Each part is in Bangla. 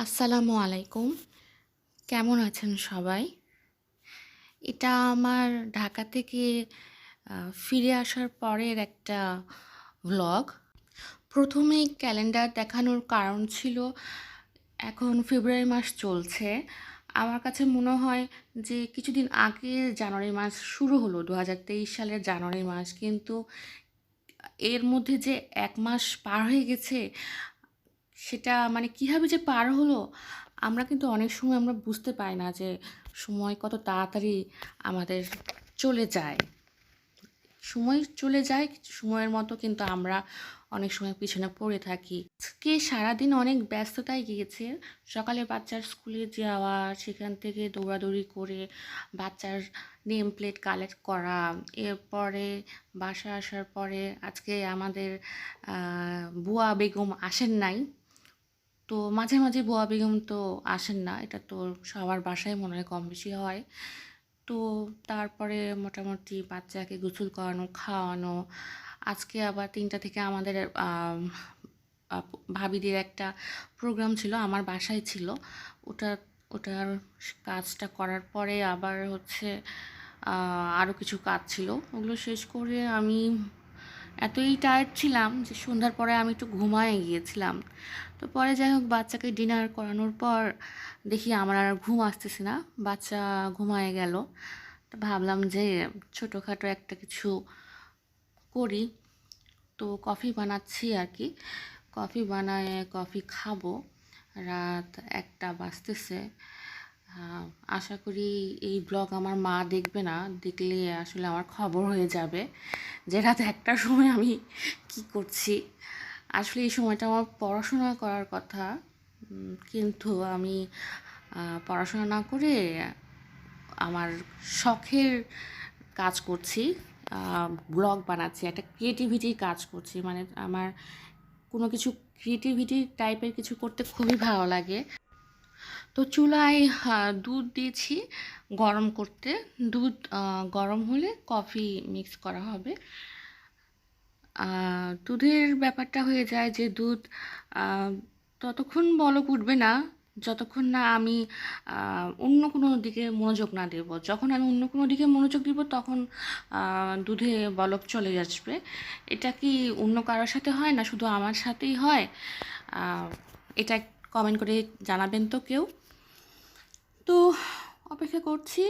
আসসালামু আলাইকুম। কেমন আছেন সবাই? এটা আমার ঢাকা থেকে ফিরে আসার পরের একটা ভ্লগ। প্রথমেই ক্যালেন্ডার দেখানোর কারণ ছিল, এখন ফেব্রুয়ারি মাস চলছে। আমার কাছে মনে হয় যে কিছুদিন আগে জানুয়ারি মাস শুরু হলো, ২০২৩ সালের জানুয়ারি মাস। কিন্তু এর মধ্যে যে ১ মাস পার হয়ে গেছে, সেটা মানে কিভাবে যে পার হলো, আমরা কিন্তু অনেক সময় আমরা বুঝতে পারি না যে সময় কত তাড়াতাড়ি আমাদের চলে যায়। সময় চলে যায়, সময়ের মতো কিন্তু আমরা অনেক সময় পিছনে পড়ে থাকি। আজকে সারাদিন অনেক ব্যস্ততায় গিয়েছে। সকালে বাচ্চার স্কুলে যাওয়া, সেখান থেকে দৌড়াদৌড়ি করে বাচ্চার নেম প্লেট কালেক্ট করা, এরপরে বাসা আসার পরে আজকে আমাদের বুয়া বেগম আসেন নাই। তো মাঝে মাঝে বুয়া বেগম তো আসেন না, এটা তো সবার বাসায় মনে হয় কম বেশি হয়। তো তারপরে মোটামুটি বাচ্চাকে গোসল করানো, খাওয়ানো। আজকে আবার ৩টা থেকে আমাদের ভাবিদের একটা প্রোগ্রাম ছিল, আমার বাসায় ছিল। ওটা ওটার কাজটা করার পরে আবার হচ্ছে আরও কিছু কাজ ছিল, ওগুলো শেষ করে আমি এতই টায়ার্ড ছিলাম যে সন্ধ্যার পরে আমি একটু ঘুমায়ে গিয়েছিলাম। তো পরে যাই হোক, বাচ্চাকে ডিনার করানোর পর দেখি আমার আর ঘুম আসতেছে না, বাচ্চা ঘুমায়ে গেল। তো ভাবলাম যে ছোটোখাটো একটা কিছু করি। তো কফি বানাচ্ছি আর কি। কফি বানায় কফি খাবো। রাত 1টা বাজতেছে। আশা করি এই ব্লগ আমার মা দেখবে না, দেখলে আসলে আমার খবর হয়ে যাবে যে রাত 1টার সময় আমি কি করছি। আসলে এই সময়টা আমার পড়াশোনা করার কথা, কিন্তু আমি পড়াশোনা না করে আমার শখের কাজ করছি, ব্লগ বানাচ্ছি, একটা ক্রিয়েটিভিটির কাজ করছি। মানে আমার কোনো কিছু ক্রিয়েটিভিটি টাইপের কিছু করতে খুবই ভালো লাগে। তো চুলায় দুধ দিয়েছি গরম করতে। দুধ গরম হলে কফি মিক্স করা হবে। দুধের ব্যাপারটা হয়ে যায় যে দুধ ততক্ষণ বলক উঠবে না যতক্ষণ না আমি অন্য কোনো দিকে মনোযোগ না দেব। যখন আমি অন্য কোনো দিকে মনোযোগ দিব তখন দুধে বলক চলে আসবে। এটা কি অন্য কারোর সাথে হয় না, শুধু আমার সাথেই হয়? এটা কমেন্ট করে জানাবেন তো কেউ। তো অপেক্ষা করছি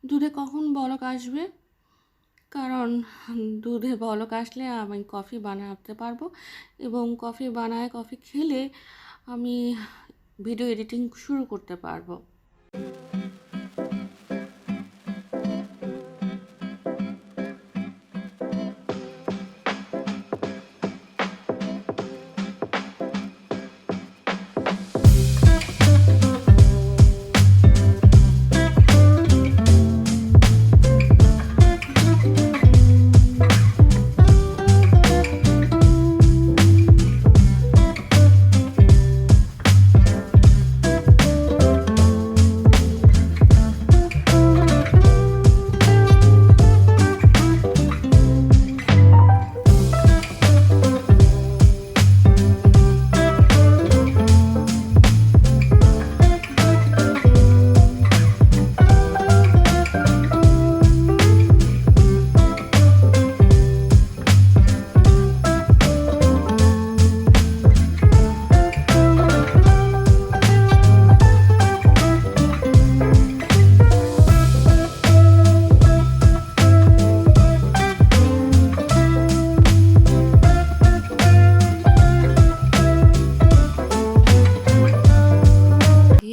দুধে কখন বলক আসবে, কারণ দুধে বলক আসলে আমি কফি বানাতে পারবো, এবং কফি বানায় কফি খেলে আমি ভিডিও এডিটিং শুরু করতে পারবো।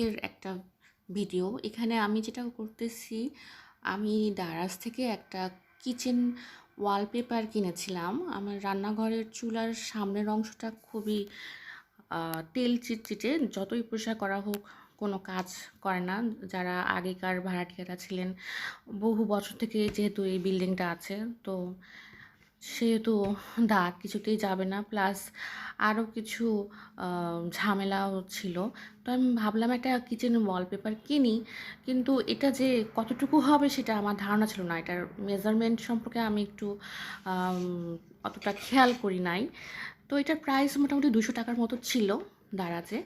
এর একটা ভিডিও এখানে আমি যেটা করতেছি, আমি দারাজ থেকে একটা কিচেন ওয়ালপেপার কিনেছিলাম। আমার রান্নাঘরের চুলার সামনের অংশটা খুবই তেল চিটচিটে, যতই পরিষ্কার করা হোক কোনো কাজ করে না। যারা আগেকার ভাড়াটিয়ারা ছিলেন, বহু বছর থেকে যেহেতু এই বিল্ডিংটা আছে, তো সেহেতু দাগ কিছুতেই যাবে না, প্লাস আরও কিছু ঝামেলাও ছিল। তো আমি ভাবলাম একটা কিচেন ওয়ালপেপার কিনি, কিন্তু এটা যে কতটুকু হবে সেটা আমার ধারণা ছিল না। এটার মেজারমেন্ট সম্পর্কে আমি একটু আম, অতটা খেয়াল করি নাই। তো এটার প্রাইস মোটামুটি 200 টাকার মতো ছিল দারাজে।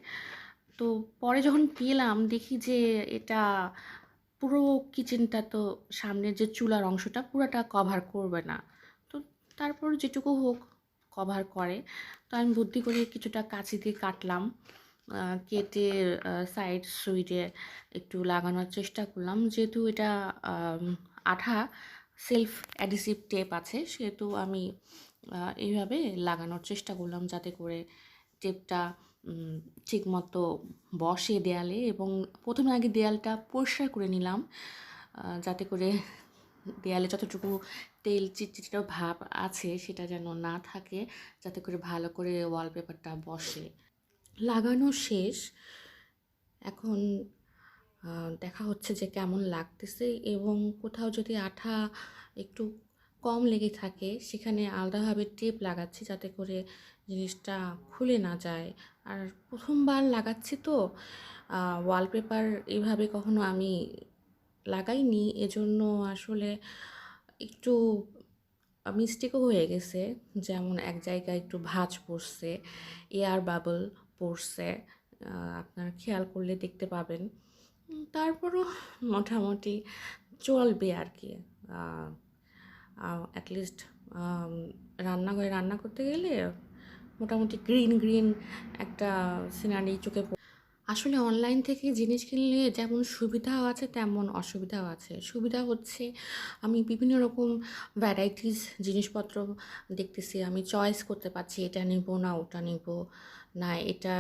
তো পরে যখন পেলাম দেখি যে এটা পুরো কিচেনটা তো সামনের যে চুলার অংশটা পুরাটা কভার করবে না। তো তারপর যেটুকু হোক কভার করে। তো আমি বুদ্ধি করে কিছুটা কাঁচি দিয়ে কাটলাম। কেটে সাইড সুইডে একটু লাগানোর চেষ্টা করলাম। যেহেতু এটা আঠা সেলফ অ্যাডিসিভ টেপ আছে, সেহেতু আমি এইভাবে লাগানোর চেষ্টা করলাম যাতে করে টেপটা ঠিকমতো বসে দেয়ালে। এবং প্রথমে আগে দেয়ালটা পরিষ্কার করে নিলাম যাতে করে দেয়ালে যতটুকু তেল চিটচিটে ভাব আছে সেটা যেন না থাকে, যাতে করে ভালো করে ওয়ালপেপারটা বসে। লাগানো শেষ। এখন দেখা হচ্ছে যে কেমন লাগতেছে, এবং কোথাও যদি আঠা একটু কম লেগে থাকে সেখানে আলাদাভাবে টেপ লাগাচ্ছি যাতে করে জিনিসটা খুলে না যায়। আর প্রথমবার লাগাচ্ছি তো ওয়ালপেপার এইভাবে কখনো আমি লাগাইনি, এজন্য আসলে একটু মিস্টেকও হয়ে গেছে। যেমন এক জায়গায় একটু ভাঁজ পড়ছে, এয়ার বাবল পড়ছে, আপনারা খেয়াল করলে দেখতে পাবেন। তারপরও মোটামুটি চলবে আর কি। অ্যাটলিস্ট রান্নাঘরে রান্না করতে গেলে মোটামুটি গ্রিন গ্রিন একটা সিনারি চোখে আসলে অনলাইন থেকে জিনিস কিনলে যেমন সুবিধাও আছে তেমন অসুবিধাও আছে। সুবিধা হচ্ছে আমি বিভিন্ন রকম ভ্যারাইটিস জিনিসপত্র দেখতেছি, আমি চয়েস করতে পারছি এটা নেব না ওটা নেব, না এটা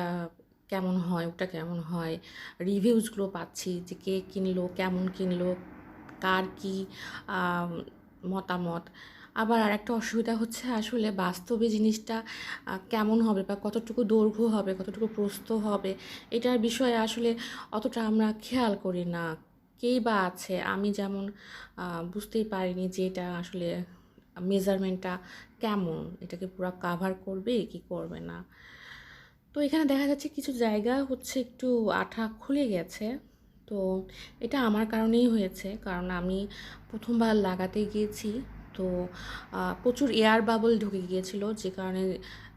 কেমন হয় ওটা কেমন হয়। রিভিউজগুলো পাচ্ছি যে কে কিনলো, কেমন কিনলো, কার কী মতামত। আবার আরেকটা অসুবিধা হচ্ছে আসলে বাস্তবে জিনিসটা কেমন হবে বা কতটুকু দৈর্ঘ্য হবে, কতটুকু প্রস্থ হবে, এটার বিষয়ে আসলে অতটা আমরা খেয়াল করি না। কেই বা আছে, আমি যেমন বুঝতেই পারিনি যে এটা আসলে মেজারমেন্টটা কেমন, এটাকে পুরো কাভার করবে কি করবে না। তো এখানে দেখা যাচ্ছে কিছু জায়গা হচ্ছে একটু আঠা খুলে গেছে। তো এটা আমার কারণেই হয়েছে, কারণ আমি প্রথমবার লাগাতে গিয়েছি। তো প্রচুর এয়ার বাবল ঢুকে গিয়েছিল, যে কারণে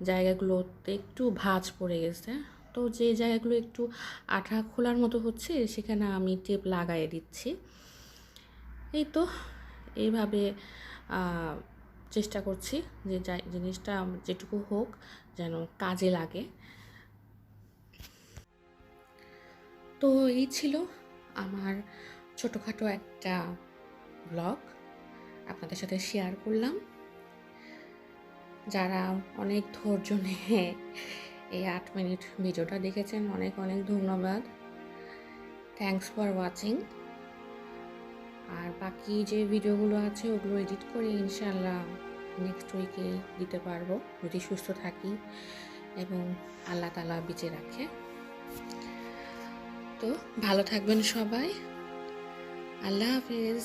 জায়গাগুলোতে একটু ভাঁজ পড়ে গেছে। তো যে জায়গাগুলো একটু আঠা খোলার মতো হচ্ছে সেখানে আমি টেপ লাগাই দিচ্ছি। এই তো এইভাবে চেষ্টা করছি যে জিনিসটা যেটুকু হোক যেন কাজে লাগে। তো এই ছিল আমার ছোটোখাটো একটা ব্লগ, আপনাদের সাথে শেয়ার করলাম। যারা অনেক ধৈর্য নিয়ে এই 8 মিনিট ভিডিওটা দেখেছেন, অনেক অনেক ধন্যবাদ। Thanks for watching. আর বাকি যে ভিডিওগুলো আছে ওগুলো এডিট করে ইনশাল্লাহ নেক্সট উইকে দিতে পারবো, যদি সুস্থ থাকি এবং আল্লাহ তাআলা বেঁচে রাখে। তো ভালো থাকবেন সবাই। আল্লাহ হাফেজ।